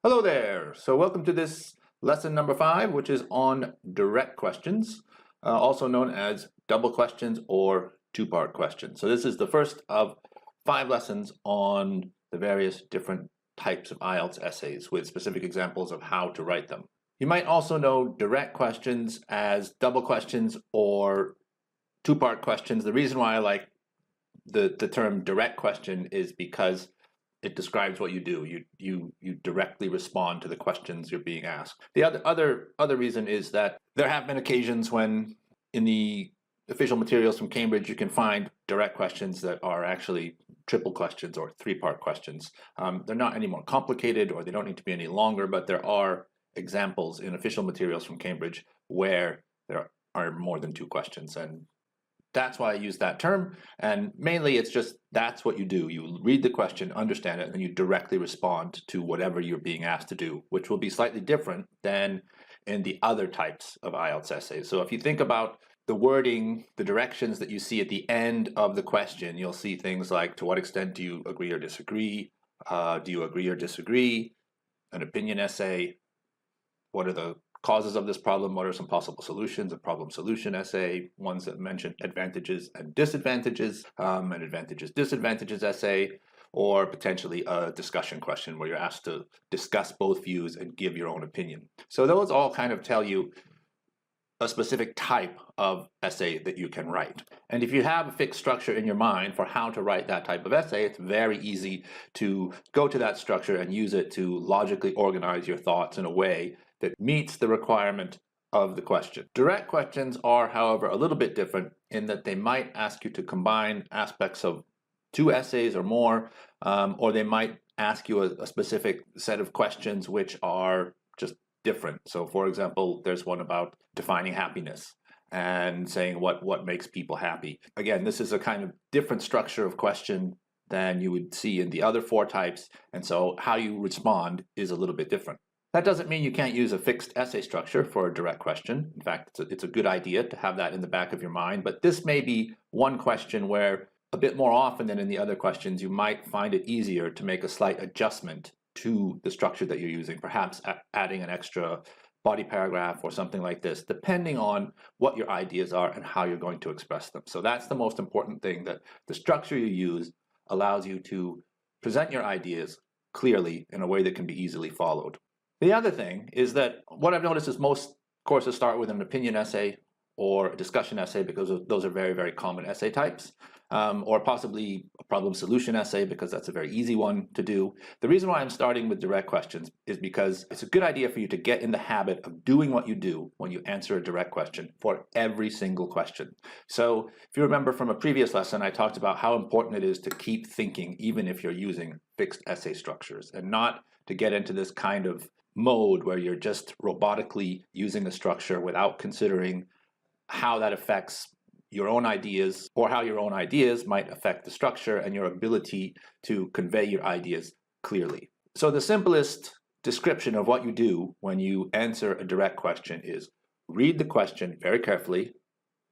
Hello there. So welcome to this lesson number 5, which is on direct questions, also known as double questions or two-part questions. So this is the first of 5 lessons on the various different types of IELTS essays with specific examples of how to write them. You might also know direct questions as double questions or two-part questions. The reason why I like the term direct question is because it describes what you do. You directly respond to the questions you're being asked. The other reason is that there have been occasions when in the official materials from Cambridge you can find direct questions that are actually triple questions or 3-part questions. They're not any more complicated or they don't need to be any longer, but there are examples in official materials from Cambridge where there are more than 2 questions, and that's why I use that term. And mainly it's just that's what you do. You read the question, understand it, and then you directly respond to whatever you're being asked to do, which will be slightly different than in the other types of IELTS essays. So if you think about the wording, the directions that you see at the end of the question, you'll see things like, to what extent do you agree or disagree? Do you agree or disagree? An opinion essay. What are the causes of this problem? What are some possible solutions? A problem solution essay, ones that mention advantages and disadvantages, an advantages disadvantages essay, or potentially a discussion question where you're asked to discuss both views and give your own opinion. So those all kind of tell you a specific type of essay that you can write. And if you have a fixed structure in your mind for how to write that type of essay, it's very easy to go to that structure and use it to logically organize your thoughts in a way that meets the requirement of the question. Direct questions are, however, a little bit different in that they might ask you to combine aspects of 2 essays or more, or they might ask you a specific set of questions which are just different. So for example, there's one about defining happiness and saying what makes people happy. Again, this is a kind of different structure of question than you would see in the other 4 types, and so how you respond is a little bit different. That doesn't mean you can't use a fixed essay structure for a direct question. In fact, it's a good idea to have that in the back of your mind, but this may be one question where a bit more often than in the other questions, you might find it easier to make a slight adjustment to the structure that you're using, perhaps adding an extra body paragraph or something like this, depending on what your ideas are and how you're going to express them. So that's the most important thing, that the structure you use allows you to present your ideas clearly in a way that can be easily followed. The other thing is that what I've noticed is most courses start with an opinion essay or a discussion essay because those are very, very common essay types, or possibly a problem solution essay because that's a very easy one to do. The reason why I'm starting with direct questions is because it's a good idea for you to get in the habit of doing what you do when you answer a direct question for every single question. So if you remember from a previous lesson, I talked about how important it is to keep thinking even if you're using fixed essay structures, and not to get into this kind of mode where you're just robotically using a structure without considering how that affects your own ideas or how your own ideas might affect the structure and your ability to convey your ideas clearly. So the simplest description of what you do when you answer a direct question is read the question very carefully,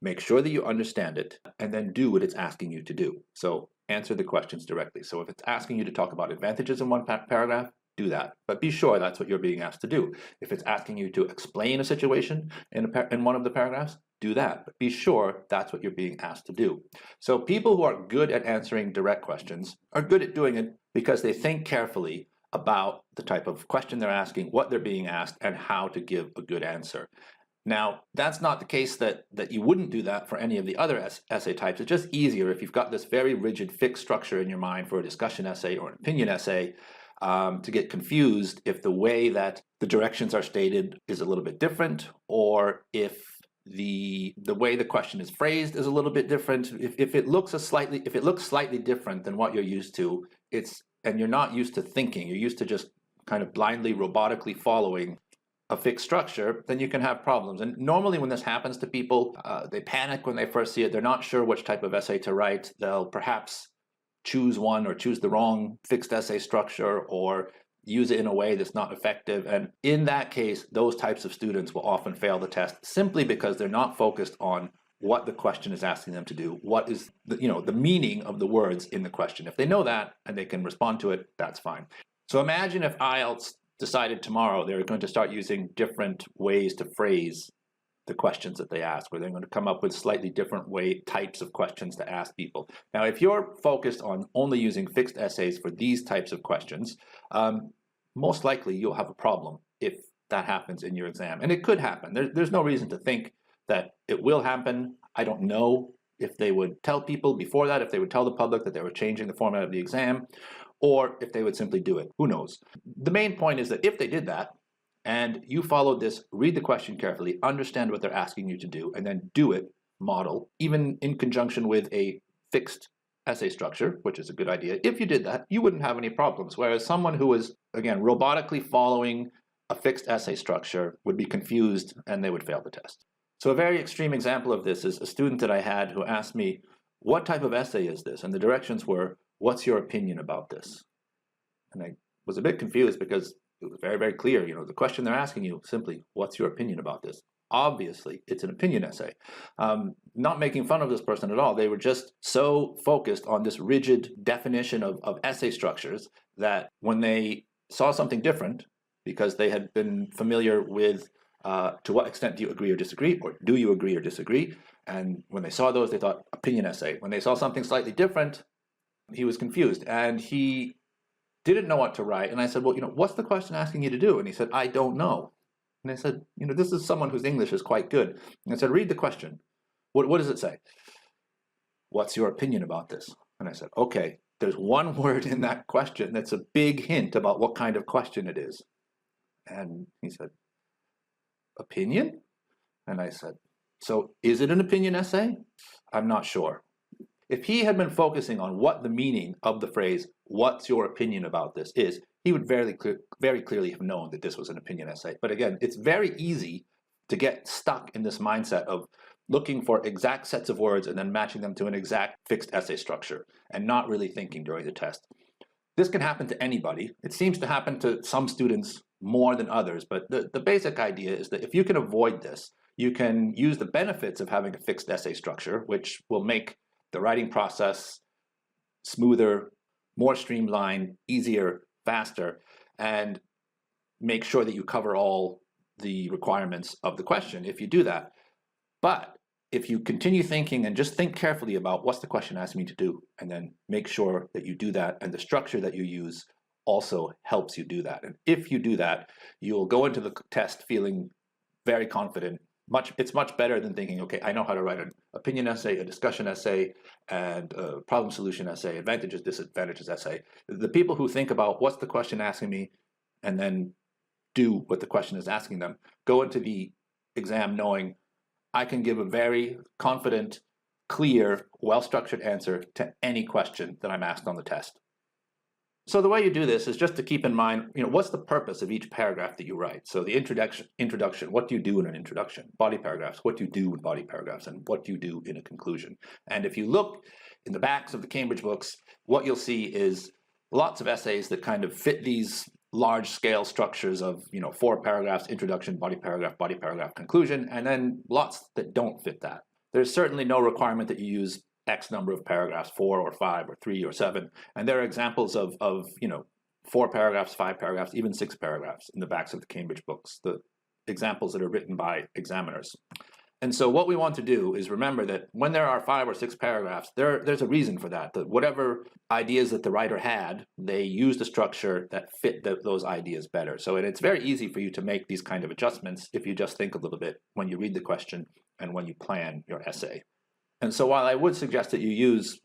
make sure that you understand it, and then do what it's asking you to do. So answer the questions directly. So if it's asking you to talk about advantages in one paragraph, do that, but be sure that's what you're being asked to do. If it's asking you to explain a situation in one of the paragraphs, do that, but be sure that's what you're being asked to do. So people who are good at answering direct questions are good at doing it because they think carefully about the type of question they're asking, what they're being asked, and how to give a good answer. Now, that's not the case that you wouldn't do that for any of the other essay types. It's just easier if you've got this very rigid fixed structure in your mind for a discussion essay or an opinion essay, to get confused if the way that the directions are stated is a little bit different, or if the way the question is phrased is a little bit different. If it looks slightly different than what you're used to, and you're not used to thinking, you're used to just kind of blindly robotically following a fixed structure, then you can have problems. And normally when this happens to people, they panic when they first see it. They're not sure which type of essay to write. They'll perhaps choose one or choose the wrong fixed essay structure or use it in a way that's not effective. And in that case, those types of students will often fail the test simply because they're not focused on what the question is asking them to do, what is the meaning of the words in the question. If they know that and they can respond to it, that's fine. So imagine if IELTS decided tomorrow they're going to start using different ways to phrase the questions that they ask, where they're going to come up with slightly different types of questions to ask people. Now, if you're focused on only using fixed essays for these types of questions, most likely you'll have a problem if that happens in your exam. And it could happen. There's no reason to think that it will happen. I don't know if they would tell people before that, if they would tell the public that they were changing the format of the exam, or if they would simply do it. Who knows? The main point is that if they did that, and you followed this, read the question carefully, understand what they're asking you to do, and then do it, model, even in conjunction with a fixed essay structure, which is a good idea. If you did that, you wouldn't have any problems. Whereas someone who was, again, robotically following a fixed essay structure would be confused and they would fail the test. So a very extreme example of this is a student that I had who asked me, what type of essay is this? And the directions were, what's your opinion about this? And I was a bit confused because it was very, very clear. The question they're asking you simply, what's your opinion about this? Obviously, it's an opinion essay. Not making fun of this person at all. They were just so focused on this rigid definition of essay structures that when they saw something different, because they had been familiar with to what extent do you agree or disagree, or do you agree or disagree? And when they saw those, they thought opinion essay. When they saw something slightly different, he was confused and he didn't know what to write. And I said, well, what's the question asking you to do? And he said, I don't know. And I said, this is someone whose English is quite good. And I said, read the question. What does it say? What's your opinion about this? And I said, okay, there's one word in that question that's a big hint about what kind of question it is. And he said, opinion? And I said, so is it an opinion essay? I'm not sure. If he had been focusing on what the meaning of the phrase, what's your opinion about this is, he would very clearly have known that this was an opinion essay. But again, it's very easy to get stuck in this mindset of looking for exact sets of words and then matching them to an exact fixed essay structure and not really thinking during the test. This can happen to anybody. It seems to happen to some students more than others, but the basic idea is that if you can avoid this, you can use the benefits of having a fixed essay structure, which will make the writing process smoother, more streamlined, easier, faster, and make sure that you cover all the requirements of the question if you do that. But if you continue thinking and just think carefully about what's the question asking me to do, and then make sure that you do that, and the structure that you use also helps you do that. And if you do that, you'll go into the test feeling very confident. It's much better than thinking, okay, I know how to write an opinion essay, a discussion essay, and a problem solution essay, advantages, disadvantages essay. The people who think about what's the question asking me and then do what the question is asking them, go into the exam knowing I can give a very confident, clear, well-structured answer to any question that I'm asked on the test. So the way you do this is just to keep in mind, what's the purpose of each paragraph that you write? So the introduction, what do you do in an introduction? Body paragraphs, what do you do in body paragraphs? And what do you do in a conclusion? And if you look in the backs of the Cambridge books, what you'll see is lots of essays that kind of fit these large-scale structures of 4 paragraphs, introduction, body paragraph, conclusion, and then lots that don't fit that. There's certainly no requirement that you use X number of paragraphs, 4 or 5 or 3 or 7. And there are examples of 4 paragraphs, 5 paragraphs, even 6 paragraphs in the backs of the Cambridge books, the examples that are written by examiners. And so what we want to do is remember that when there are 5 or 6 paragraphs, there's a reason for that. That whatever ideas that the writer had, they used a structure that fit those ideas better. So it's very easy for you to make these kind of adjustments if you just think a little bit when you read the question and when you plan your essay. And so while I would suggest that you use,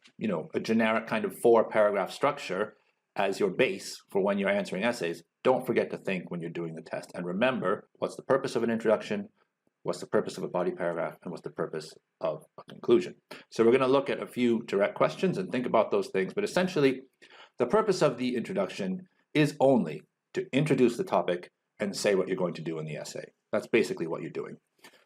a generic kind of 4-paragraph structure as your base for when you're answering essays, don't forget to think when you're doing the test. And remember, what's the purpose of an introduction? What's the purpose of a body paragraph? And what's the purpose of a conclusion? So we're going to look at a few direct questions and think about those things. But essentially, the purpose of the introduction is only to introduce the topic and say what you're going to do in the essay. That's basically what you're doing.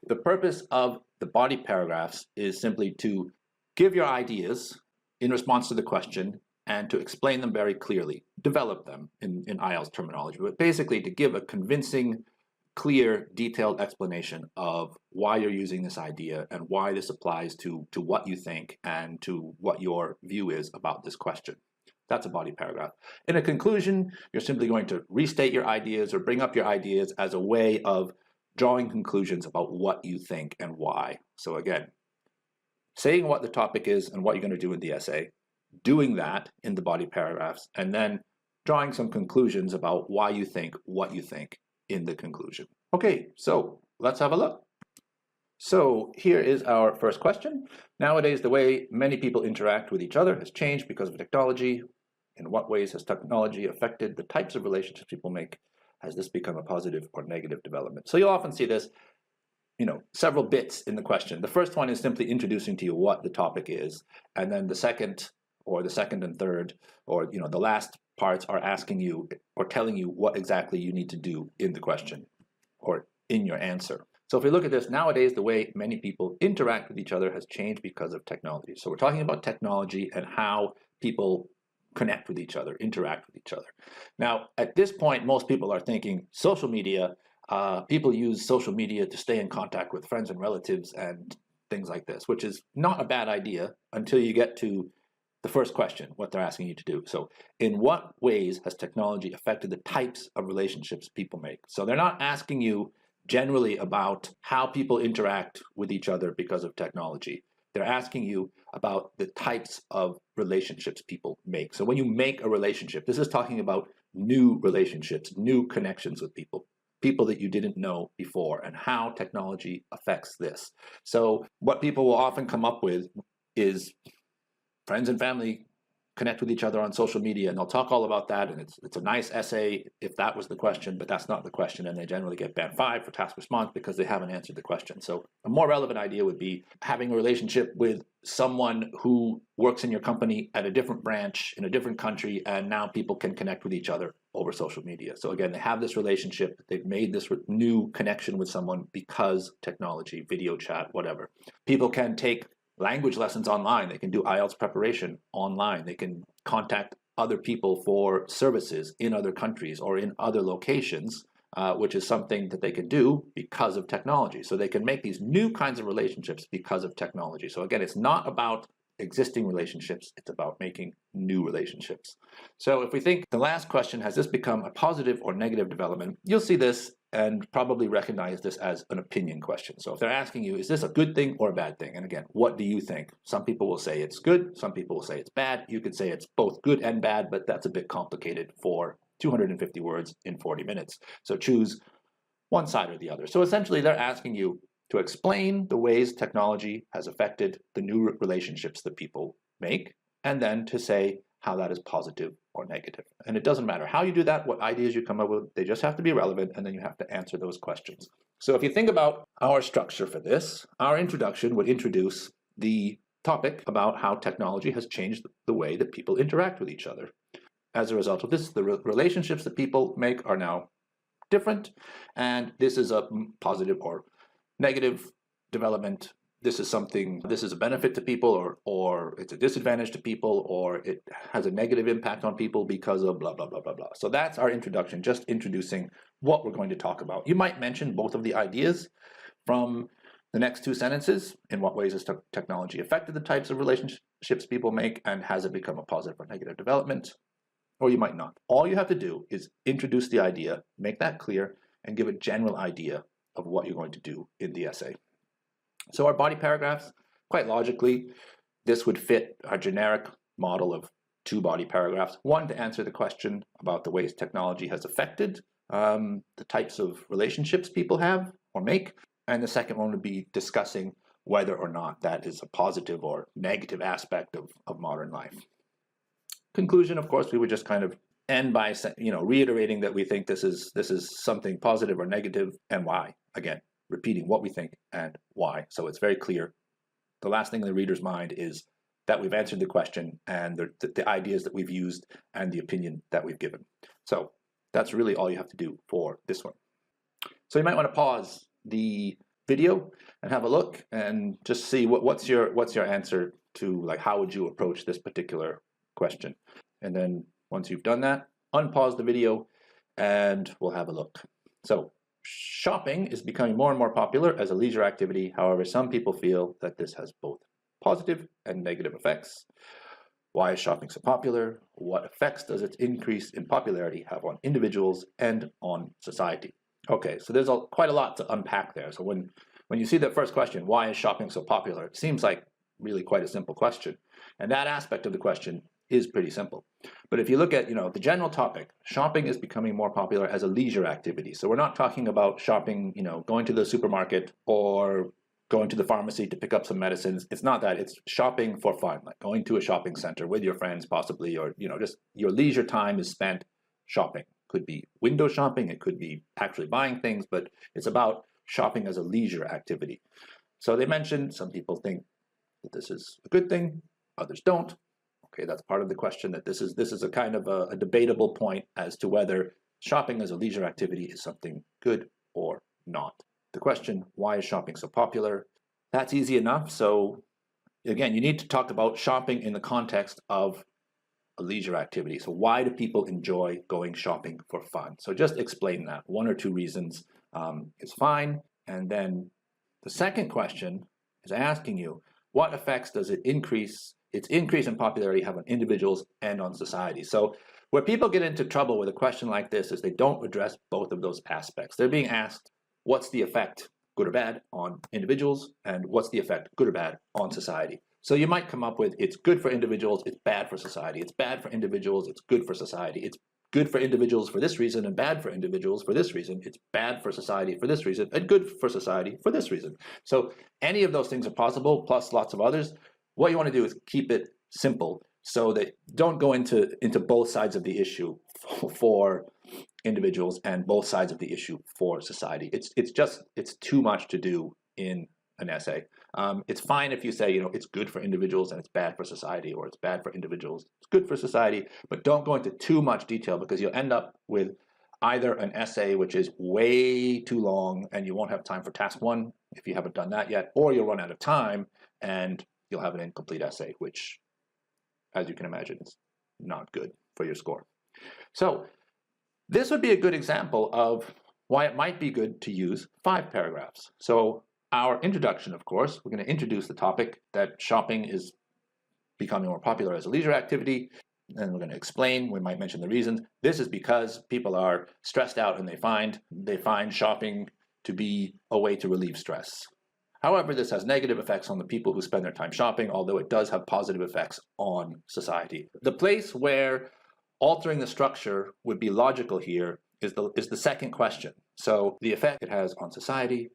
The purpose of the body paragraphs is simply to give your ideas in response to the question and to explain them very clearly, develop them in IELTS terminology, but basically to give a convincing, clear, detailed explanation of why you're using this idea and why this applies to what you think and to what your view is about this question. That's a body paragraph. In a conclusion, you're simply going to restate your ideas or bring up your ideas as a way of drawing conclusions about what you think and why. So again, saying what the topic is and what you're going to do in the essay, doing that in the body paragraphs, and then drawing some conclusions about why you think what you think in the conclusion. Okay, so let's have a look. So here is our first question. Nowadays, the way many people interact with each other has changed because of technology. In what ways has technology affected the types of relationships people make? Has this become a positive or negative development? So you'll often see this, several bits in the question. The first one is simply introducing to you what the topic is, and then the second and third, or the last parts are asking you or telling you what exactly you need to do in the question or in your answer. So if we look at this, nowadays, the way many people interact with each other has changed because of technology. So we're talking about technology and how people connect with each other, interact with each other. Now, at this point, most people are thinking social media. People use social media to stay in contact with friends and relatives and things like this, which is not a bad idea until you get to the first question, what they're asking you to do. So in what ways has technology affected the types of relationships people make? So they're not asking you generally about how people interact with each other because of technology. They're asking you about the types of relationships people make. So when you make a relationship, this is talking about new relationships, new connections with people that you didn't know before, and how technology affects this. So what people will often come up with is friends and family connect with each other on social media, and they'll talk all about that, and it's a nice essay if that was the question, but that's not the question, and they generally get band 5 for task response because they haven't answered the question. So a more relevant idea would be having a relationship with someone who works in your company at a different branch in a different country, and now people can connect with each other over social media. So again, they have this relationship, they've made this new connection with someone because technology, video chat, whatever. People can take language lessons online. They can do IELTS preparation online. They can contact other people for services in other countries or in other locations, which is something that they can do because of technology. So they can make these new kinds of relationships because of technology. So again, it's not about existing relationships, it's about making new relationships. So if we think the last question, has this become a positive or negative development? You'll see this and probably recognize this as an opinion question. So if they're asking you, is this a good thing or a bad thing? And again, what do you think? Some people will say it's good, some people will say it's bad. You could say it's both good and bad, but that's a bit complicated for 250 words in 40 minutes. So choose one side or the other. So essentially they're asking you to explain the ways technology has affected the new relationships that people make, and then to say how that is positive or negative. And it doesn't matter how you do that, what ideas you come up with, they just have to be relevant, and then you have to answer those questions. So if you think about our structure for this, our introduction would introduce the topic about how technology has changed the way that people interact with each other. As a result of this, the relationships that people make are now different, and this is a positive or negative development. This is a benefit to people, or it's a disadvantage to people, or it has a negative impact on people because of blah, blah, blah, blah, blah. So that's our introduction, just introducing what we're going to talk about. You might mention both of the ideas from the next two sentences. In what ways has technology affected the types of relationships people make, and has it become a positive or negative development? Or you might not. All you have to do is introduce the idea, make that clear, and give a general idea of what you're going to do in the essay. So our body paragraphs, quite logically, this would fit our generic model of 2 body paragraphs. One to answer the question about the ways technology has affected the types of relationships people have or make. And the second one would be discussing whether or not that is a positive or negative aspect of modern life. Conclusion, of course, we would just kind of end by reiterating that we think this is something positive or negative and why. Again, repeating what we think and why. So it's very clear. The last thing in the reader's mind is that we've answered the question and the ideas that we've used and the opinion that we've given. So that's really all you have to do for this one. So you might want to pause the video and have a look and just see what's your answer to, like, how would you approach this particular question. And then once you've done that, unpause the video and we'll have a look. So shopping is becoming more and more popular as a leisure activity. However, some people feel that this has both positive and negative effects. Why is shopping so popular? What effects does its increase in popularity have on individuals and on society? Okay, so there's quite a lot to unpack there. So when you see that first question, why is shopping so popular? It seems like really quite a simple question. And that aspect of the question is pretty simple. But if you look at, the general topic, shopping is becoming more popular as a leisure activity. So we're not talking about shopping, going to the supermarket or going to the pharmacy to pick up some medicines. It's not that. It's shopping for fun, like going to a shopping center with your friends possibly, or, just your leisure time is spent shopping. Could be window shopping, it could be actually buying things, but it's about shopping as a leisure activity. So they mentioned some people think that this is a good thing, others don't. Okay, that's part of the question, that this is a kind of a debatable point as to whether shopping as a leisure activity is something good or not. The question, why is shopping so popular? That's easy enough. So again, you need to talk about shopping in the context of a leisure activity. So why do people enjoy going shopping for fun? So just explain that. One or two reasons is fine. And then the second question is asking you, what effects does its increase in popularity have on individuals and on society? So where people get into trouble with a question like this is they don't address both of those aspects. They're being asked, what's the effect, good or bad, on individuals, and what's the effect, good or bad, on society? So you might come up with, it's good for individuals, it's bad for society. It's bad for individuals, it's good for society. It's good for individuals for this reason and bad for individuals for this reason. It's bad for society for this reason and good for society for this reason. So any of those things are possible, plus lots of others. What you want to do is keep it simple so that don't go into both sides of the issue for individuals and both sides of the issue for society. It's too much to do in an essay. It's fine if you say, it's good for individuals and it's bad for society, or it's bad for individuals, it's good for society, but don't go into too much detail because you'll end up with either an essay which is way too long and you won't have time for task one if you haven't done that yet, or you'll run out of time and you'll have an incomplete essay, which, as you can imagine, is not good for your score. So this would be a good example of why it might be good to use 5 paragraphs. So our introduction, of course, we're going to introduce the topic that shopping is becoming more popular as a leisure activity. And we're going to explain, we might mention the reasons. This is because people are stressed out and they find shopping to be a way to relieve stress. However, this has negative effects on the people who spend their time shopping, although it does have positive effects on society. The place where altering the structure would be logical here is the second question. So the effect it has on society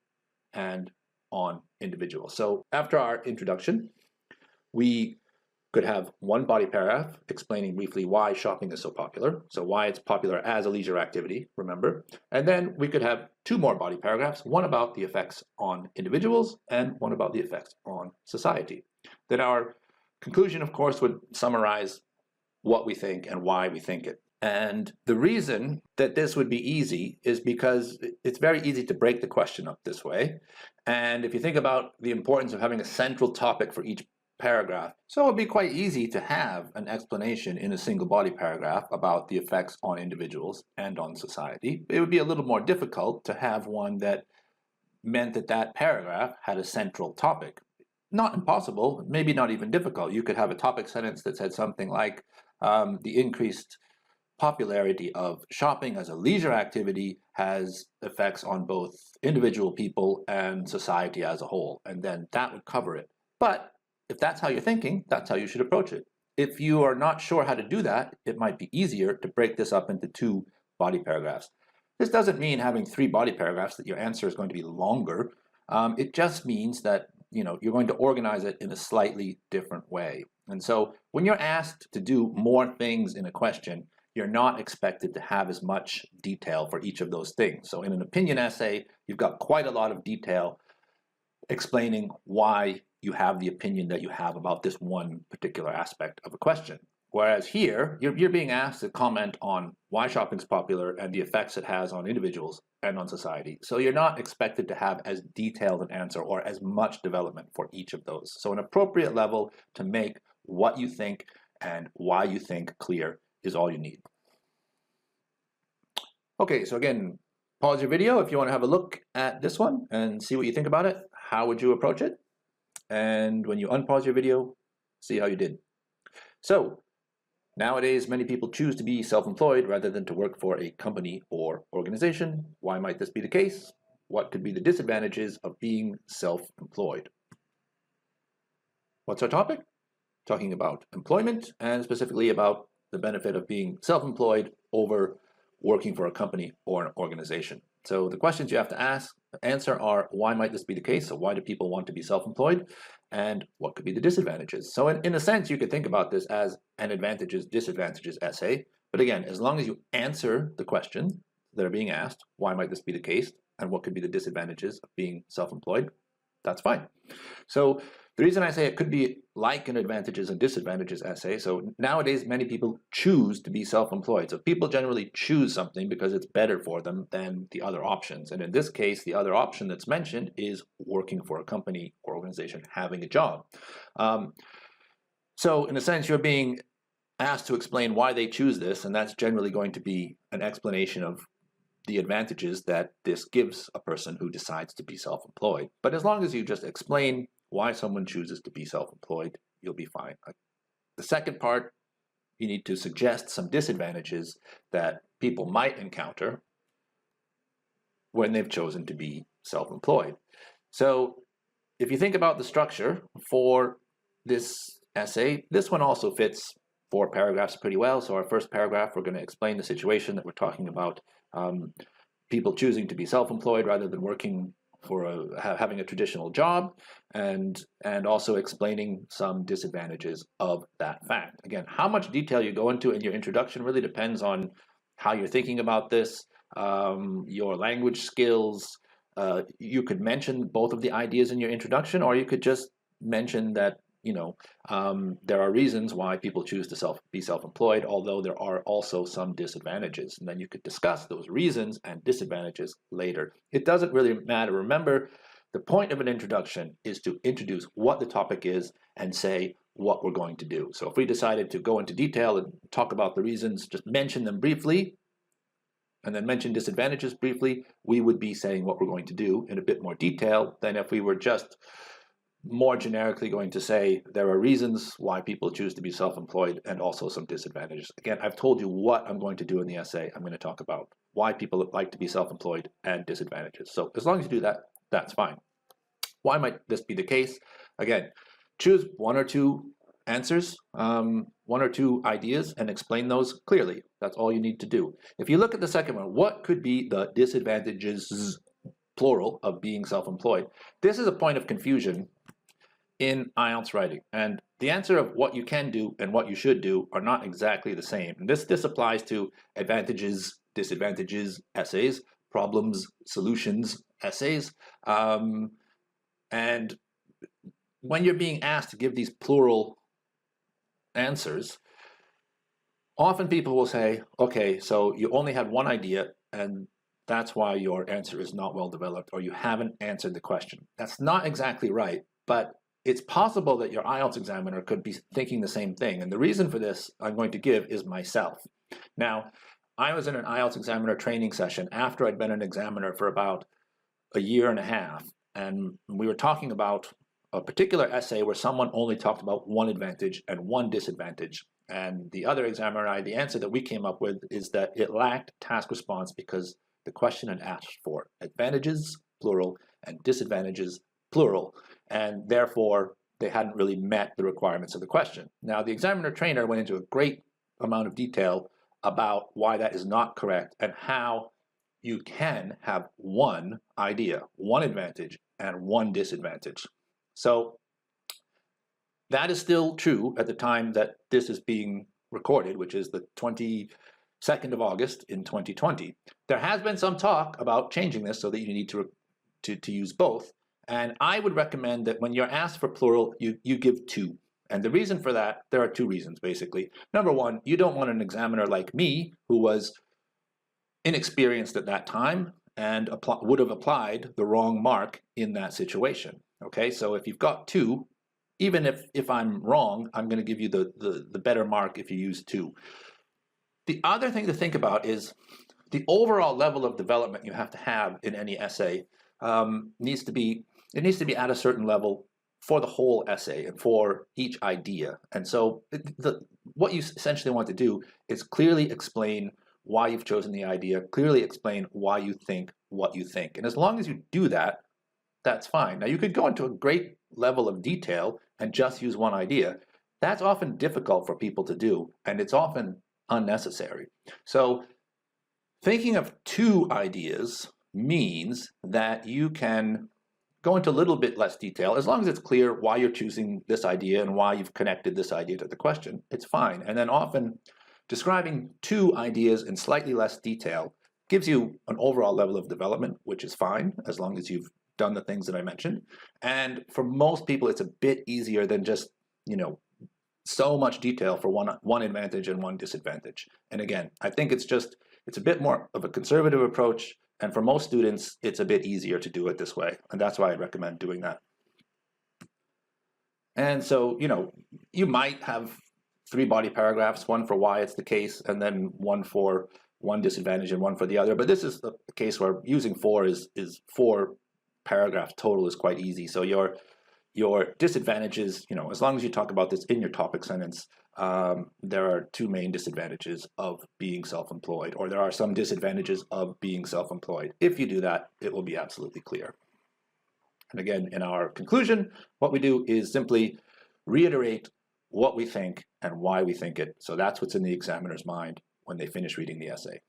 and on individuals. So after our introduction, we could have one body paragraph explaining briefly why shopping is so popular, so why it's popular as a leisure activity, remember. And then we could have 2 more body paragraphs, one about the effects on individuals and one about the effects on society. Then our conclusion, of course, would summarize what we think and why we think it. And the reason that this would be easy is because it's very easy to break the question up this way. And if you think about the importance of having a central topic for each paragraph, so it would be quite easy to have an explanation in a single body paragraph about the effects on individuals and on society. It would be a little more difficult to have one that meant that that paragraph had a central topic. Not impossible, maybe not even difficult. You could have a topic sentence that said something like, the increased popularity of shopping as a leisure activity has effects on both individual people and society as a whole, and then that would cover it. But if that's how you're thinking, that's how you should approach it. If you are not sure how to do that, it might be easier to break this up into 2 body paragraphs. This doesn't mean having 3 body paragraphs that your answer is going to be longer. It just means that you're going to organize it in a slightly different way. And so when you're asked to do more things in a question, you're not expected to have as much detail for each of those things. So in an opinion essay, you've got quite a lot of detail explaining why you have the opinion that you have about this one particular aspect of a question. Whereas here, you're being asked to comment on why shopping is popular and the effects it has on individuals and on society. So you're not expected to have as detailed an answer or as much development for each of those. So an appropriate level to make what you think and why you think clear is all you need. Okay, so again, pause your video if you want to have a look at this one and see what you think about it. How would you approach it? And when you unpause your video, see how you did. So nowadays, many people choose to be self-employed rather than to work for a company or organization. Why might this be the case? What could be the disadvantages of being self-employed? What's our topic? Talking about employment and specifically about the benefit of being self-employed over working for a company or an organization. So the questions you have to answer are, why might this be the case? So why do people want to be self-employed? And what could be the disadvantages? So in a sense, you could think about this as an advantages, disadvantages essay. But again, as long as you answer the questions that are being asked, why might this be the case? And what could be the disadvantages of being self-employed? That's fine. So the reason I say it could be like an advantages and disadvantages essay, so nowadays many people choose to be self-employed. So people generally choose something because it's better for them than the other options. And in this case, the other option that's mentioned is working for a company or organization, having a job. So in a sense, you're being asked to explain why they choose this, and that's generally going to be an explanation of the advantages that this gives a person who decides to be self-employed. But as long as you just explain why someone chooses to be self-employed, you'll be fine. The second part, you need to suggest some disadvantages that people might encounter when they've chosen to be self-employed. So if you think about the structure for this essay, this one also fits 4 paragraphs pretty well. So our first paragraph, we're going to explain the situation that we're talking about, people choosing to be self-employed rather than working for having a traditional job, and also explaining some disadvantages of that fact. Again, how much detail you go into in your introduction really depends on how you're thinking about this, your language skills. You could mention both of the ideas in your introduction, or you could just mention that there are reasons why people choose to be self-employed, although there are also some disadvantages. And then you could discuss those reasons and disadvantages later. It doesn't really matter. Remember, the point of an introduction is to introduce what the topic is and say what we're going to do. So if we decided to go into detail and talk about the reasons, just mention them briefly, and then mention disadvantages briefly, we would be saying what we're going to do in a bit more detail than if we were just more generically going to say there are reasons why people choose to be self-employed and also some disadvantages. Again, I've told you what I'm going to do in the essay. I'm going to talk about why people like to be self-employed and disadvantages. So as long as you do that, that's fine. Why might this be the case? Again, choose 1 or 2 answers, 1 or 2 ideas, and explain those clearly. That's all you need to do. If you look at the second one, what could be the disadvantages, plural, of being self-employed? This is a point of confusion in IELTS writing, and the answer of what you can do and what you should do are not exactly the same. And this applies to advantages, disadvantages essays, problems, solutions essays, and when you're being asked to give these plural answers, often people will say, okay, so you only had one idea and that's why your answer is not well developed, or you haven't answered the question. That's not exactly right, but it's possible that your IELTS examiner could be thinking the same thing. And the reason for this I'm going to give is myself. Now, I was in an IELTS examiner training session after I'd been an examiner for about a year and a half. And we were talking about a particular essay where someone only talked about one advantage and one disadvantage. And the other examiner and I, the answer that we came up with is that it lacked task response because the question had asked for advantages, plural, and disadvantages, plural, and therefore they hadn't really met the requirements of the question. Now, the examiner trainer went into a great amount of detail about why that is not correct and how you can have one idea, one advantage, and one disadvantage. So that is still true at the time that this is being recorded, which is the 22nd of August in 2020. There has been some talk about changing this so that you need to use both. And I would recommend that when you're asked for plural, you give 2. And the reason for that, there are 2 reasons, basically. Number one, you don't want an examiner like me, who was inexperienced at that time and would have applied the wrong mark in that situation. Okay, so if you've got 2, even if I'm wrong, I'm going to give you the better mark if you use 2. The other thing to think about is the overall level of development you have to have in any essay needs to be at a certain level for the whole essay and for each idea. And so what you essentially want to do is clearly explain why you've chosen the idea, clearly explain why you think what you think. And as long as you do that, that's fine. Now, you could go into a great level of detail and just use one idea. That's often difficult for people to do, and it's often unnecessary. So thinking of two ideas means that you can go into a little bit less detail. As long as it's clear why you're choosing this idea and why you've connected this idea to the question, it's fine. And then often describing two ideas in slightly less detail gives you an overall level of development, which is fine, as long as you've done the things that I mentioned. And for most people, it's a bit easier than just, so much detail for one advantage and one disadvantage. And again, I think it's a bit more of a conservative approach. And for most students, it's a bit easier to do it this way. And that's why I recommend doing that. And so, you might have 3 body paragraphs, one for why it's the case, and then one for one disadvantage and one for the other. But this is the case where using 4 is 4 paragraphs total is quite easy. So your disadvantages, as long as you talk about this in your topic sentence, there are 2 main disadvantages of being self-employed, or there are some disadvantages of being self-employed. If you do that, it will be absolutely clear. And again, in our conclusion, what we do is simply reiterate what we think and why we think it. So that's what's in the examiner's mind when they finish reading the essay.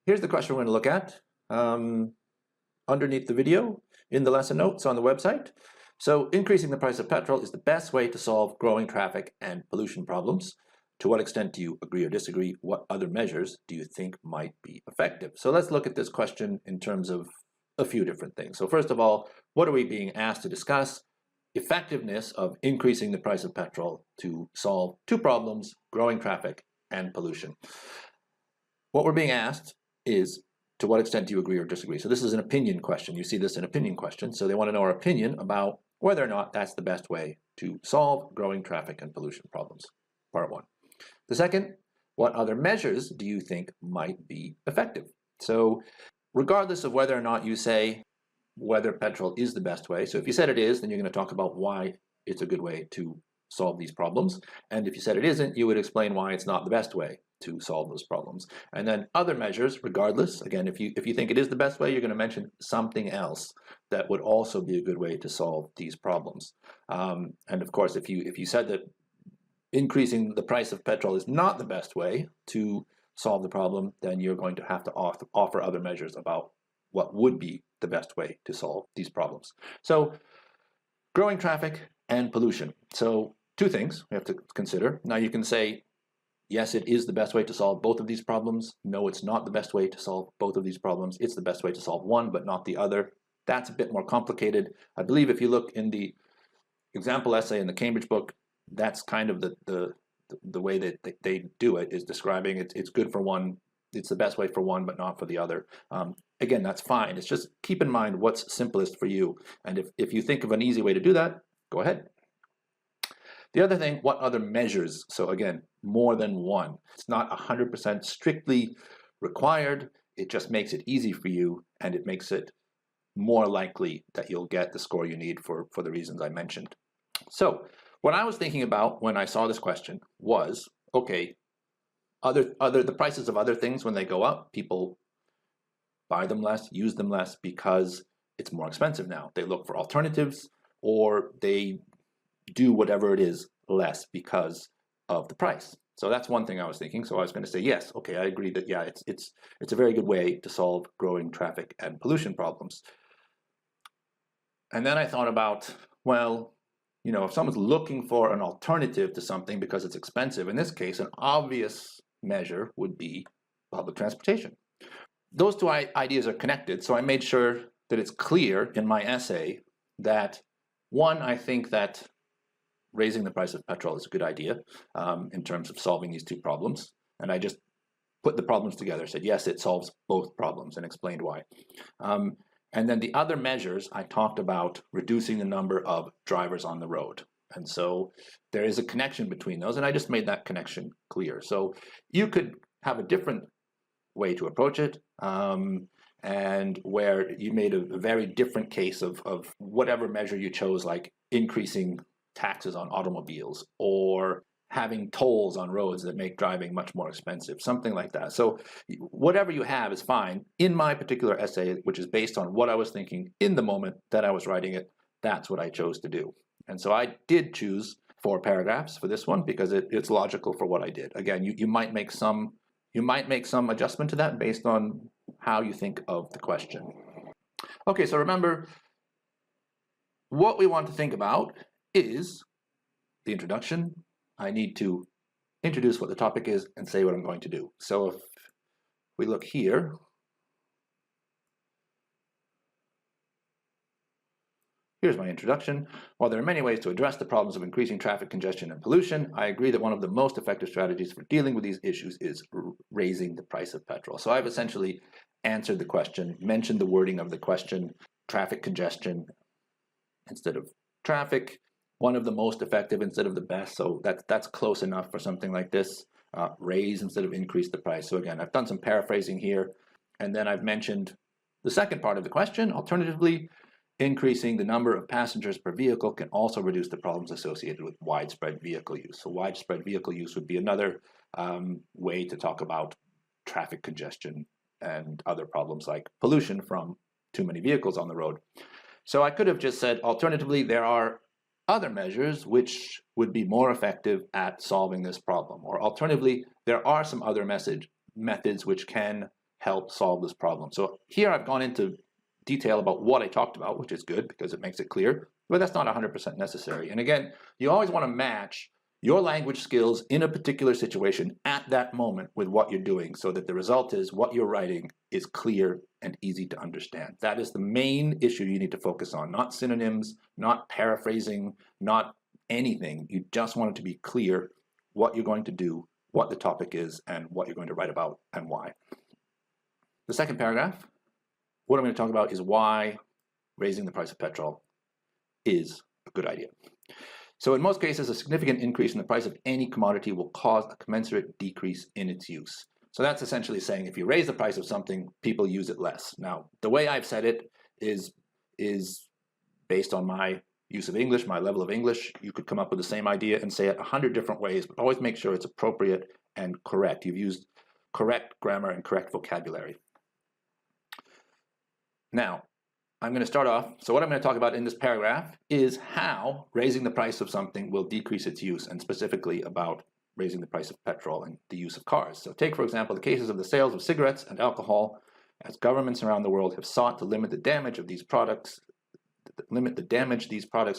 Here's the question we're going to look at underneath the video in the lesson notes on the website. So increasing the price of petrol is the best way to solve growing traffic and pollution problems. To what extent do you agree or disagree? What other measures do you think might be effective? So let's look at this question in terms of a few different things. So first of all, what are we being asked to discuss? Effectiveness of increasing the price of petrol to solve 2 problems, growing traffic and pollution. What we're being asked is, to what extent do you agree or disagree? So this is an opinion question. You see this in opinion questions. So they want to know our opinion about whether or not that's the best way to solve growing traffic and pollution problems, part 1. The second, what other measures do you think might be effective? So regardless of whether or not you say whether petrol is the best way, so if you said it is, then you're going to talk about why it's a good way to solve these problems. And if you said it isn't, you would explain why it's not the best way to solve those problems. And then other measures, regardless, again, if you think it is the best way, you're going to mention something else that would also be a good way to solve these problems. And of course, if you said that increasing the price of petrol is not the best way to solve the problem, then you're going to have to offer other measures about what would be the best way to solve these problems. So growing traffic and pollution. So 2 things we have to consider. Now you can say, yes, it is the best way to solve both of these problems. No, it's not the best way to solve both of these problems. It's the best way to solve one, but not the other. That's a bit more complicated. I believe if you look in the example essay in the Cambridge book, that's kind of the way that they do it, is describing it's good for one, it's the best way for one, but not for the other. Again, that's fine. It's just keep in mind what's simplest for you. And if you think of an easy way to do that, go ahead. The other thing, what other measures? So again, more than one. It's not 100% strictly required. It just makes it easy for you, and it makes it more likely that you'll get the score you need for the reasons I mentioned. So what I was thinking about when I saw this question was, okay, the prices of other things, when they go up, people buy them less, use them less because it's more expensive now. They look for alternatives, or they do whatever it is less because of the price. So that's one thing I was thinking. So I was going to say, yes, okay, I agree that, yeah, it's a very good way to solve growing traffic and pollution problems. And then I thought about, well, if someone's looking for an alternative to something because it's expensive, in this case, an obvious measure would be public transportation. Those 2 ideas are connected, so I made sure that it's clear in my essay that, one, I think that raising the price of petrol is a good idea in terms of solving these 2 problems. And I just put the problems together, said, yes, it solves both problems, and explained why. And then the other measures, I talked about reducing the number of drivers on the road. And so there is a connection between those, and I just made that connection clear. So you could have a different way to approach it. and where you made a very different case of whatever measure you chose, like increasing taxes on automobiles or having tolls on roads that make driving much more expensive, something like that. So whatever you have is fine. In my particular essay, which is based on what I was thinking in the moment that I was writing it, that's what I chose to do. And so I did choose 4 paragraphs for this one because it's logical for what I did. Again, you might make some adjustment to that based on how you think of the question. Okay, so remember, what we want to think about is the introduction. I need to introduce what the topic is and say what I'm going to do. So if we look here, here's my introduction. While there are many ways to address the problems of increasing traffic congestion and pollution, I agree that one of the most effective strategies for dealing with these issues is raising the price of petrol. So I've essentially answered the question, mentioned the wording of the question, traffic congestion instead of traffic, one of the most effective instead of the best. So that's close enough for something like this. Raise instead of increase the price. So again, I've done some paraphrasing here, and then I've mentioned the second part of the question. Alternatively, increasing the number of passengers per vehicle can also reduce the problems associated with widespread vehicle use. So widespread vehicle use would be another way to talk about traffic congestion and other problems like pollution from too many vehicles on the road. So I could have just said, alternatively, there are other measures which would be more effective at solving this problem. Or alternatively, there are some other methods which can help solve this problem. So here I've gone into detail about what I talked about, which is good because it makes it clear, but that's not 100% necessary. And again, you always want to match your language skills in a particular situation at that moment with what you're doing so that the result is what you're writing is clear and easy to understand. That is the main issue you need to focus on, not synonyms, not paraphrasing, not anything. You just want it to be clear what you're going to do, what the topic is, and what you're going to write about and why. The second paragraph, what I'm going to talk about is why raising the price of petrol is a good idea. So in most cases, a significant increase in the price of any commodity will cause a commensurate decrease in its use. So that's essentially saying if you raise the price of something, people use it less. Now, the way I've said it is based on my use of English, my level of English. You could come up with the same idea and say it 100 different ways, but always make sure it's appropriate and correct. You've used correct grammar and correct vocabulary. Now, I'm going to start off. So what I'm going to talk about in this paragraph is how raising the price of something will decrease its use, and specifically about raising the price of petrol and the use of cars. So take, for example, the cases of the sales of cigarettes and alcohol. As governments around the world have sought to limit the damage of these products,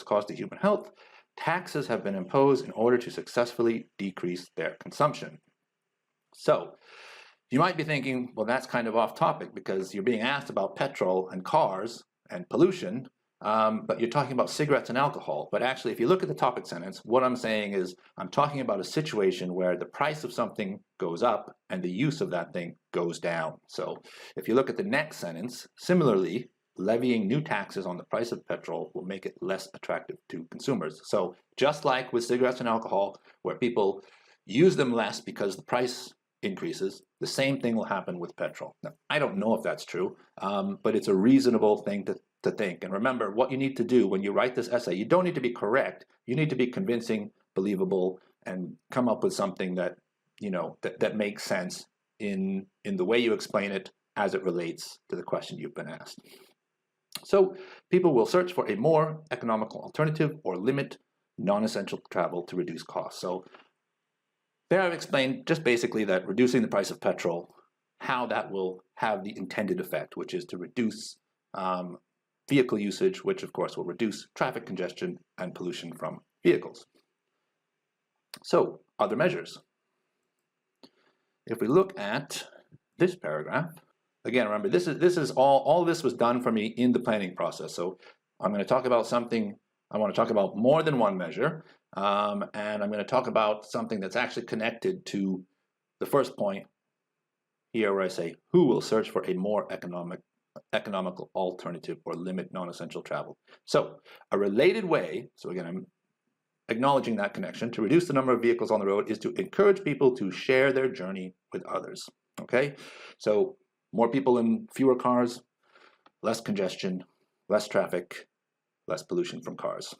cause to human health, taxes have been imposed in order to successfully decrease their consumption. So you might be thinking, well, that's kind of off topic because you're being asked about petrol and cars and pollution, but you're talking about cigarettes and alcohol. But actually, if you look at the topic sentence, what I'm saying is I'm talking about a situation where the price of something goes up and the use of that thing goes down. So if you look at the next sentence, similarly, levying new taxes on the price of petrol will make it less attractive to consumers. So just like with cigarettes and alcohol, where people use them less because the price increases, the same thing will happen with petrol. Now, I don't know if that's true, but it's a reasonable thing to think. And remember, what you need to do when you write this essay, you don't need to be correct. You need to be convincing, believable, and come up with something that, that makes sense in the way you explain it as it relates to the question you've been asked. So people will search for a more economical alternative or limit non-essential travel to reduce costs. So there I've explained just basically that reducing the price of petrol, how that will have the intended effect, which is to reduce vehicle usage, which of course will reduce traffic congestion and pollution from vehicles. So other measures. If we look at this paragraph, again, remember this is all this was done for me in the planning process. So I'm going to talk about something. I want to talk about more than one measure. And I'm going to talk about something that's actually connected to the first point here where I say, who will search for a more economical alternative or limit non-essential travel? So a related way, so again, I'm acknowledging that connection, to reduce the number of vehicles on the road is to encourage people to share their journey with others. Okay, so More people in fewer cars, less congestion, less traffic, less pollution from cars.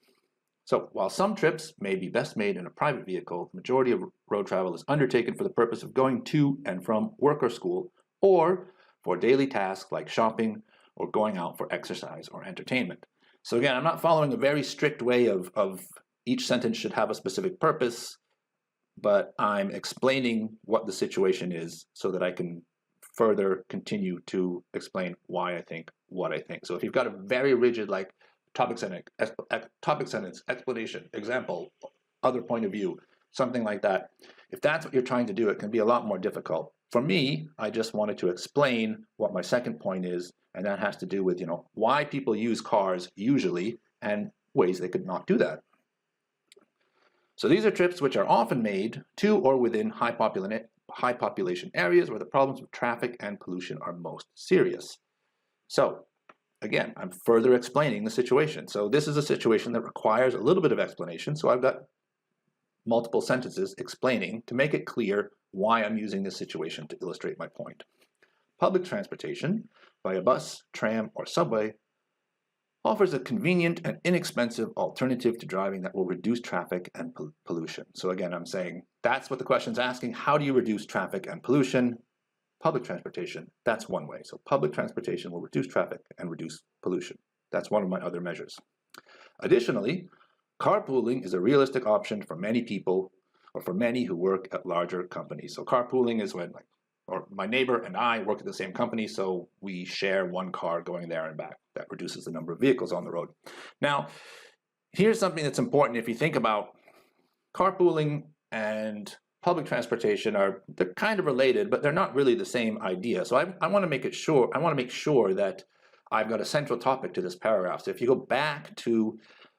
So while some trips may be best made in a private vehicle, the majority of road travel is undertaken for the purpose of going to and from work or school, or for daily tasks like shopping or going out for exercise or entertainment. So again, I'm not following a very strict way of each sentence should have a specific purpose, but I'm explaining what the situation is so that I can further continue to explain why I think what I think. So if you've got a very rigid, like topic sentence, explanation, example, other point of view, something like that, if that's what you're trying to do, it can be a lot more difficult. For me, I just wanted to explain what my second point is, and that has to do with, why people use cars usually and ways they could not do that. So these are trips which are often made to or within high population areas where the problems of traffic and pollution are most serious. So again, I'm further explaining the situation. So this is a situation that requires a little bit of explanation. So I've got multiple sentences explaining to make it clear why I'm using this situation to illustrate my point. Public transportation via bus, tram, or subway offers a convenient and inexpensive alternative to driving that will reduce traffic and pollution. So again, I'm saying that's what the question's asking. How do you reduce traffic and pollution? Public transportation, that's one way. So public transportation will reduce traffic and reduce pollution. That's one of my other measures. Additionally, carpooling is a realistic option for many people or for many who work at larger companies. So carpooling is when my neighbor and I work at the same company, so we share one car going there and back. That reduces the number of vehicles on the road. Now, here's something that's important. If you think about carpooling and public transportation, they're kind of related, but they're not really the same idea. So I want to make sure that I've got a central topic to this paragraph. So if you go back to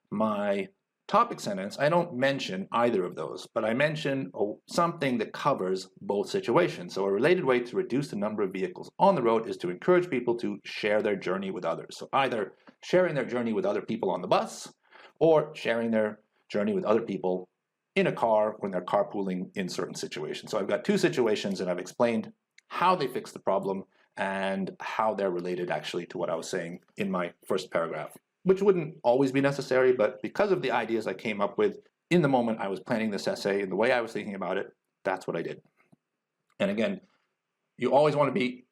my topic sentence, I don't mention either of those, but I mention something that covers both situations. So a related way to reduce the number of vehicles on the road is to encourage people to share their journey with others. So either sharing their journey with other people on the bus or sharing their journey with other people in a car when they're carpooling in certain situations. So I've got two situations and I've explained how they fix the problem and how they're related actually to what I was saying in my first paragraph, which wouldn't always be necessary, but because of the ideas I came up with in the moment I was planning this essay and the way I was thinking about it, that's what I did. And again, you always want to be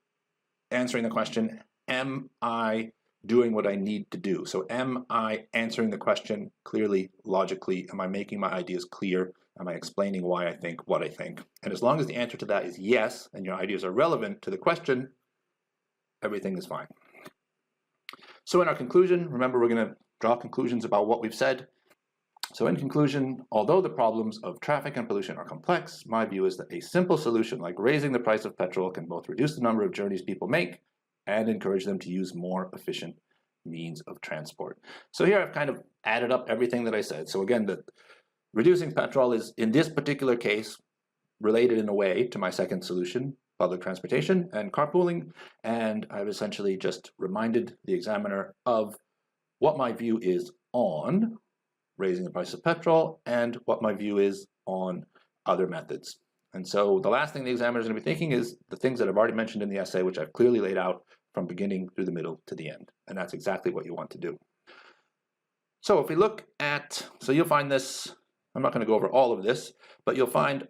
answering the question, am I doing what I need to do? So am I answering the question clearly, logically? Am I making my ideas clear? Am I explaining why I think what I think? And as long as the answer to that is yes, and your ideas are relevant to the question, everything is fine. So in our conclusion, remember we're going to draw conclusions about what we've said. So in conclusion, although the problems of traffic and pollution are complex, my view is that a simple solution like raising the price of petrol can both reduce the number of journeys people make and encourage them to use more efficient means of transport. So here I've kind of added up everything that I said. So again, reducing petrol is, in this particular case, related in a way to my second solution, public transportation and carpooling, and I've essentially just reminded the examiner of what my view is on raising the price of petrol and what my view is on other methods. And so the last thing the examiner is going to be thinking is the things that I've already mentioned in the essay, which I've clearly laid out from beginning through the middle to the end. And that's exactly what you want to do. So if we look at, so you'll find this, I'm not going to go over all of this, but you'll find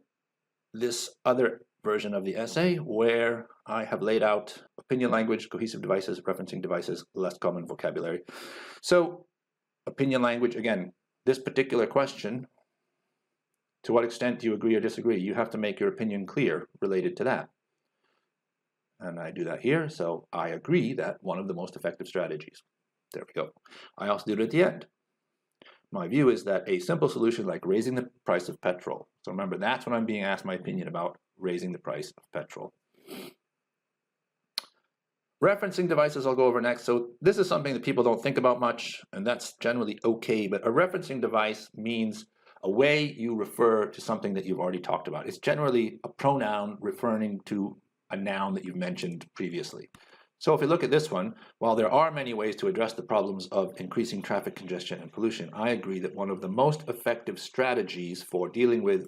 this other version of the essay where I have laid out opinion language, cohesive devices, referencing devices, less common vocabulary. So opinion language, again, this particular question, to what extent do you agree or disagree? You have to make your opinion clear related to that. And I do that here, so I agree that one of the most effective strategies. There we go. I also do it at the end. My view is that a simple solution like raising the price of petrol. So remember, that's what I'm being asked my opinion about, raising the price of petrol. Referencing devices I'll go over next. So this is something that people don't think about much, and that's generally okay, but a referencing device means a way you refer to something that you've already talked about. It's generally a pronoun referring to a noun that you've mentioned previously. So if we look at this one, while there are many ways to address the problems of increasing traffic congestion and pollution, I agree that one of the most effective strategies for dealing with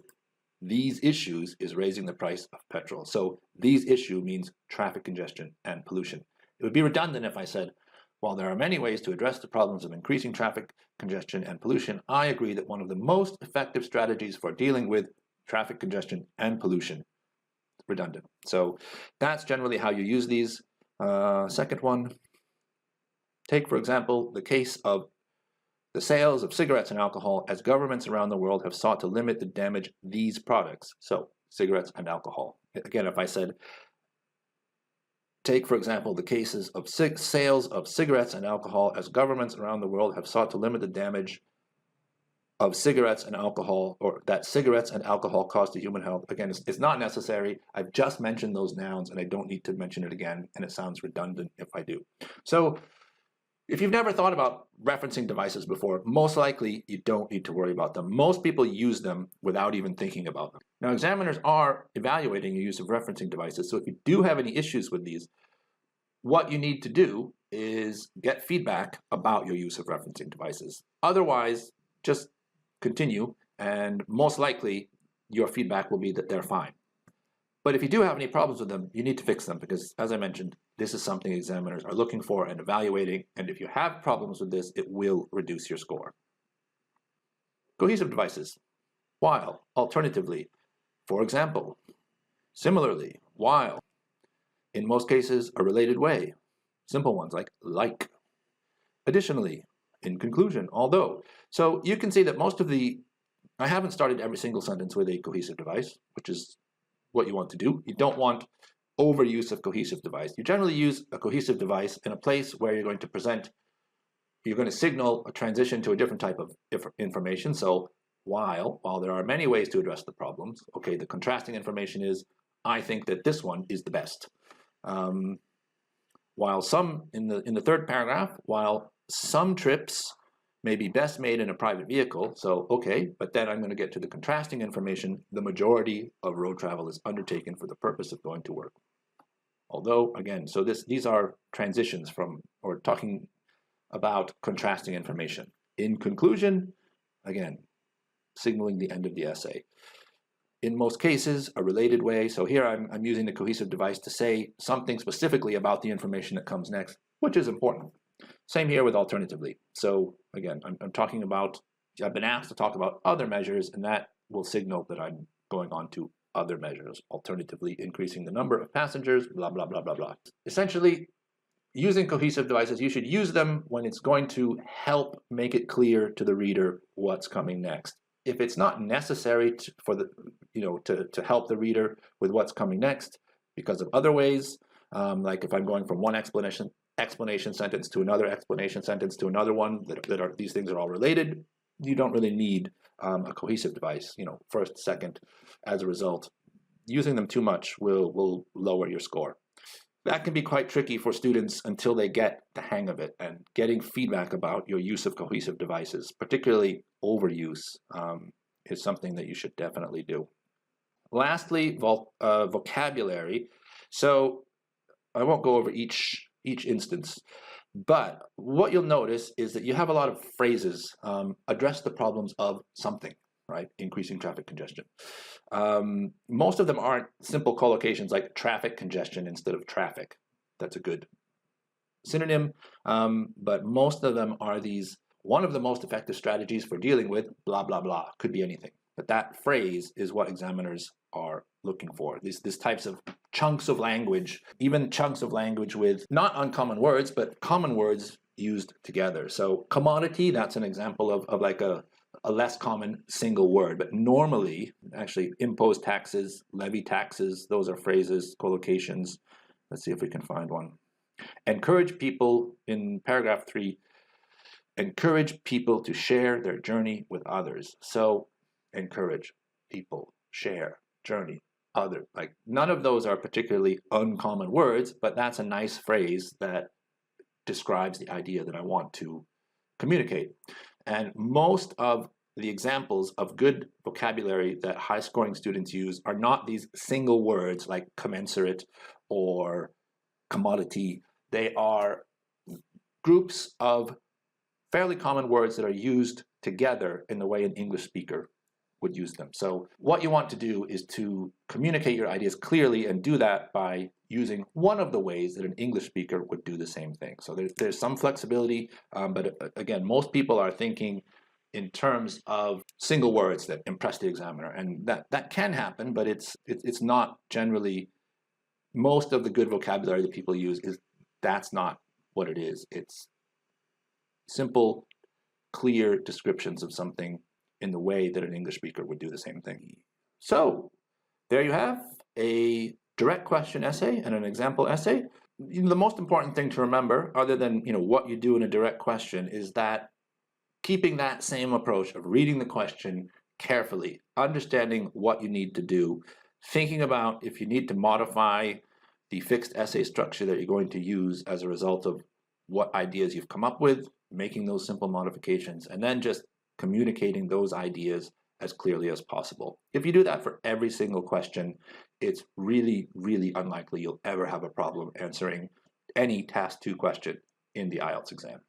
these issues is raising the price of petrol. So these issue means traffic congestion and pollution. It would be redundant if I said, while there are many ways to address the problems of increasing traffic congestion and pollution, I agree that one of the most effective strategies for dealing with traffic congestion and pollution, redundant. So that's generally how you use these. Second one, take for example the case of the sales of cigarettes and alcohol, as governments around the world have sought to limit the damage these products. So cigarettes and alcohol. Again, if I said, take, for example, the cases of sales of cigarettes and alcohol, as governments around the world have sought to limit the damage of cigarettes and alcohol, or that cigarettes and alcohol cause to human health. Again, it's not necessary. I've just mentioned those nouns, and I don't need to mention it again, and it sounds redundant if I do. So if you've never thought about referencing devices before, most likely you don't need to worry about them. Most people use them without even thinking about them. Now, examiners are evaluating your use of referencing devices, so if you do have any issues with these, what you need to do is get feedback about your use of referencing devices. Otherwise, just continue, and most likely your feedback will be that they're fine. But if you do have any problems with them, you need to fix them because, as I mentioned, this is something examiners are looking for and evaluating, and if you have problems with this, it will reduce your score. Cohesive devices. While, alternatively, for example, similarly, while, in most cases, a related way. Simple ones like. Additionally, in conclusion, although. So you can see that most of I haven't started every single sentence with a cohesive device, which is what you want to do. You don't want overuse of cohesive device. You generally use a cohesive device in a place where you're going to signal a transition to a different type of information. So while there are many ways to address the problems, okay, the contrasting information is, I think that this one is the best. While some, in the third paragraph, while some trips may be best made in a private vehicle, so okay, but then I'm going to get to the contrasting information, the majority of road travel is undertaken for the purpose of going to work. Although, again, so these are transitions from, or talking about contrasting information. In conclusion, again, signaling the end of the essay. In most cases, a related way, so here I'm using the cohesive device to say something specifically about the information that comes next, which is important. Same here with alternatively. So again, I'm talking about, I've been asked to talk about other measures, and that will signal that I'm going on to other measures, alternatively increasing the number of passengers, blah, blah, blah, blah, blah. Essentially, using cohesive devices, you should use them when it's going to help make it clear to the reader what's coming next. If it's not necessary to help the reader with what's coming next because of other ways, like if I'm going from one explanation sentence to another explanation sentence to another one these things are all related, you don't really need a cohesive device, first, second. As a result, using them too much will lower your score. That can be quite tricky for students until they get the hang of it, and getting feedback about your use of cohesive devices, particularly overuse, is something that you should definitely do. Lastly, vocabulary. So I won't go over each instance, but what you'll notice is that you have a lot of phrases, address the problems of something, right? Increasing traffic congestion. Most of them aren't simple collocations like traffic congestion instead of traffic. That's a good synonym, but most of them are these, one of the most effective strategies for dealing with blah, blah, blah. Could be anything. But that phrase is what examiners are looking for. These types of chunks of language, even chunks of language with not uncommon words, but common words used together. So commodity, that's an example of like a less common single word, but normally, actually, impose taxes, levy taxes, those are phrases, collocations. Let's see if we can find one. Encourage people, in paragraph 3, encourage people to share their journey with others. So encourage people, share, journey, other. Like, none of those are particularly uncommon words, but that's a nice phrase that describes the idea that I want to communicate. And most of the examples of good vocabulary that high-scoring students use are not these single words like commensurate or commodity. They are groups of fairly common words that are used together in the way an English speaker would use them. So what you want to do is to communicate your ideas clearly and do that by using one of the ways that an English speaker would do the same thing. So there's some flexibility, but again, most people are thinking in terms of single words that impress the examiner, and that can happen, but it's not generally. Most of the good vocabulary that people use that's not what it is. It's simple, clear descriptions of something in the way that an English speaker would do the same thing. So there you have a direct question essay and an example essay. The most important thing to remember, other than what you do in a direct question, is that keeping that same approach of reading the question carefully, understanding what you need to do, thinking about if you need to modify the fixed essay structure that you're going to use as a result of what ideas you've come up with, making those simple modifications, and then just communicating those ideas as clearly as possible. If you do that for every single question, it's really, really unlikely you'll ever have a problem answering any Task 2 question in the IELTS exam.